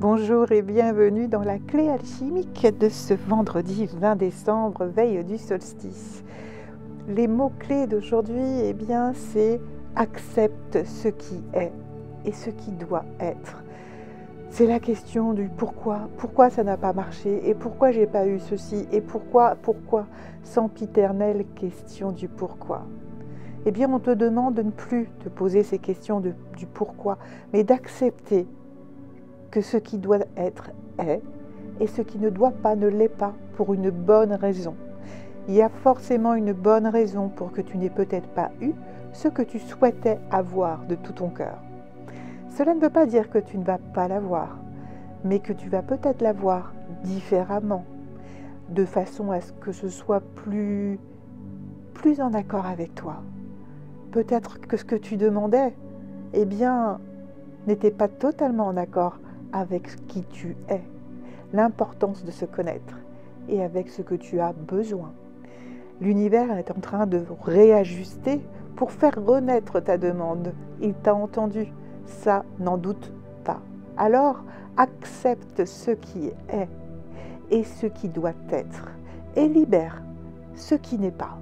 Bonjour et bienvenue dans la clé alchimique de ce vendredi 20 décembre, veille du solstice. Les mots-clés d'aujourd'hui, c'est accepte ce qui est et ce qui doit être. C'est la question du pourquoi ça n'a pas marché et pourquoi j'ai pas eu ceci et pourquoi, sempiternelle question du pourquoi. On te demande de ne plus te poser ces questions du pourquoi, mais d'accepter que ce qui doit être est, et ce qui ne doit pas ne l'est pas, pour une bonne raison. Il y a forcément une bonne raison pour que tu n'aies peut-être pas eu ce que tu souhaitais avoir de tout ton cœur. Cela ne veut pas dire que tu ne vas pas l'avoir, mais que tu vas peut-être l'avoir différemment, de façon à ce que ce soit plus en accord avec toi. Peut-être que ce que tu demandais, n'était pas totalement en accord avec qui tu es, l'importance de se connaître et avec ce que tu as besoin. L'univers est en train de réajuster pour faire renaître ta demande. Il t'a entendu, ça n'en doute pas. Alors, accepte ce qui est et ce qui doit être et libère ce qui n'est pas.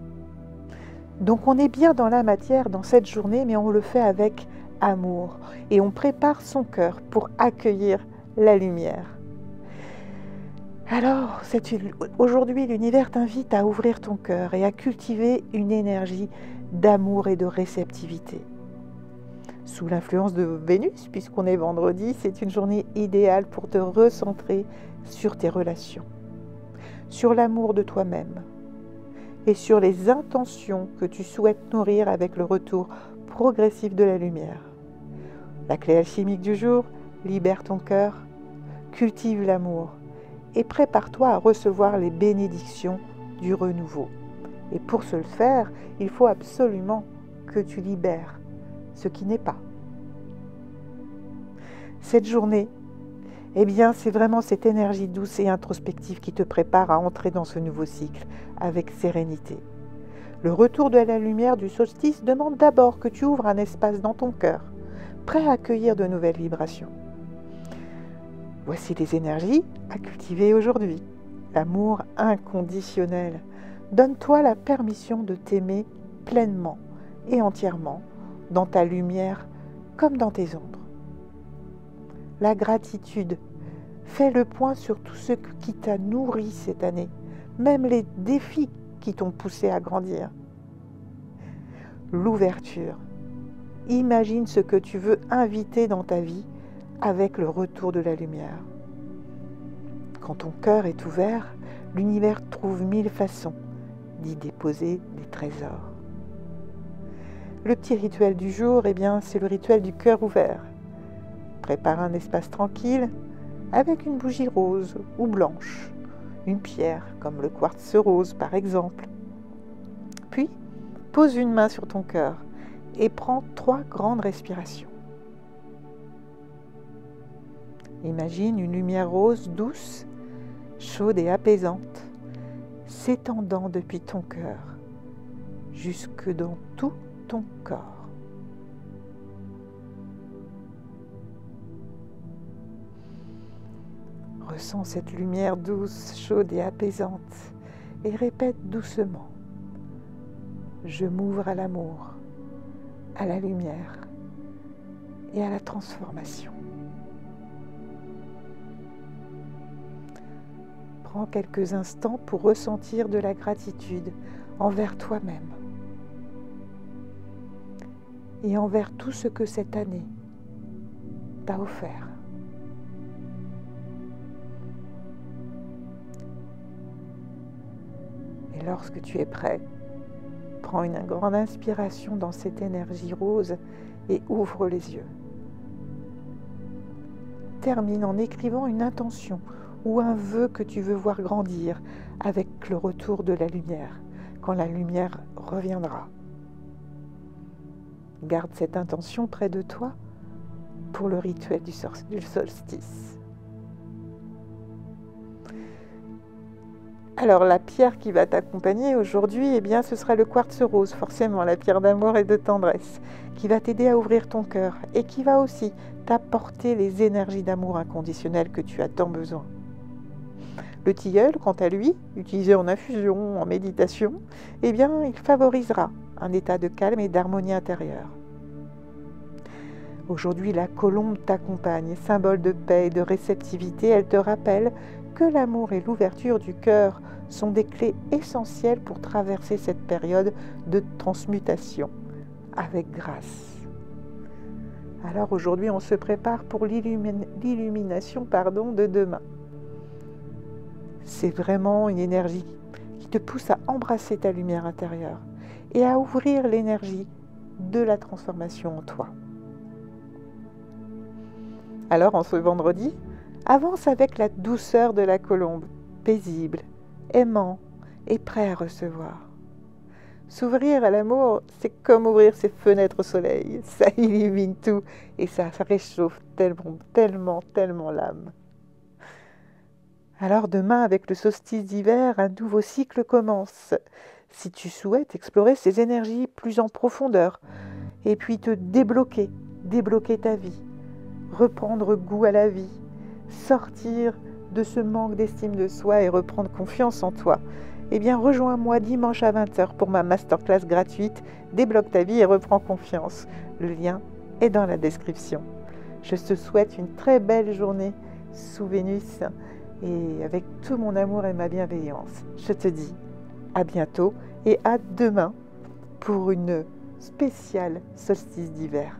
Donc on est bien dans la matière dans cette journée, mais on le fait avec amour et on prépare son cœur pour accueillir la lumière. Alors, aujourd'hui, l'univers t'invite à ouvrir ton cœur et à cultiver une énergie d'amour et de réceptivité. Sous l'influence de Vénus, puisqu'on est vendredi, c'est une journée idéale pour te recentrer sur tes relations, sur l'amour de toi-même et sur les intentions que tu souhaites nourrir avec le retour progressif de la lumière. La clé alchimique du jour, libère ton cœur, cultive l'amour et prépare-toi à recevoir les bénédictions du renouveau. Et pour ce faire, il faut absolument que tu libères ce qui n'est pas. Cette journée, c'est vraiment cette énergie douce et introspective qui te prépare à entrer dans ce nouveau cycle avec sérénité. Le retour de la lumière du solstice demande d'abord que tu ouvres un espace dans ton cœur, prêt à accueillir de nouvelles vibrations. Voici les énergies à cultiver aujourd'hui. L'amour inconditionnel. Donne-toi la permission de t'aimer pleinement et entièrement dans ta lumière comme dans tes ombres. La gratitude. Fais le point sur tout ce qui t'a nourri cette année, même les défis qui t'ont poussé à grandir. L'ouverture. Imagine ce que tu veux inviter dans ta vie avec le retour de la lumière. Quand ton cœur est ouvert, l'univers trouve 1000 façons d'y déposer des trésors. Le petit rituel du jour, c'est le rituel du cœur ouvert. Prépare un espace tranquille avec une bougie rose ou blanche, une pierre comme le quartz rose par exemple. Puis, pose une main sur ton cœur et prends 3 grandes respirations. Imagine une lumière rose douce, chaude et apaisante, s'étendant depuis ton cœur jusque dans tout ton corps. Ressens cette lumière douce, chaude et apaisante et répète doucement: je m'ouvre à l'amour, à la lumière et à la transformation. Prends quelques instants pour ressentir de la gratitude envers toi-même et envers tout ce que cette année t'a offert. Et lorsque tu es prêt, prends une grande inspiration dans cette énergie rose et ouvre les yeux. Termine en écrivant une intention ou un vœu que tu veux voir grandir avec le retour de la lumière, quand la lumière reviendra. Garde cette intention près de toi pour le rituel du solstice. Alors la pierre qui va t'accompagner aujourd'hui, eh bien ce sera le quartz rose, forcément la pierre d'amour et de tendresse, qui va t'aider à ouvrir ton cœur et qui va aussi t'apporter les énergies d'amour inconditionnel que tu as tant besoin. Le tilleul, quant à lui, utilisé en infusion, en méditation, eh bien il favorisera un état de calme et d'harmonie intérieure. Aujourd'hui, la colombe t'accompagne, symbole de paix et de réceptivité. Elle te rappelle que l'amour et l'ouverture du cœur sont des clés essentielles pour traverser cette période de transmutation avec grâce. Alors aujourd'hui, on se prépare pour l'illumination de demain. C'est vraiment une énergie qui te pousse à embrasser ta lumière intérieure et à ouvrir l'énergie de la transformation en toi. Alors, en ce vendredi, avance avec la douceur de la colombe, paisible, aimant et prêt à recevoir. S'ouvrir à l'amour, c'est comme ouvrir ses fenêtres au soleil. Ça illumine tout et ça réchauffe tellement l'âme. Alors demain, avec le solstice d'hiver, un nouveau cycle commence. Si tu souhaites explorer ces énergies plus en profondeur et puis te débloquer ta vie, reprendre goût à la vie, sortir de ce manque d'estime de soi et reprendre confiance en toi, eh bien rejoins-moi dimanche à 20 h pour ma masterclass gratuite Débloque ta vie et reprends confiance. Le lien est dans la description. Je te souhaite une très belle journée sous Vénus et avec tout mon amour et ma bienveillance. Je te dis à bientôt et à demain pour une spéciale solstice d'hiver.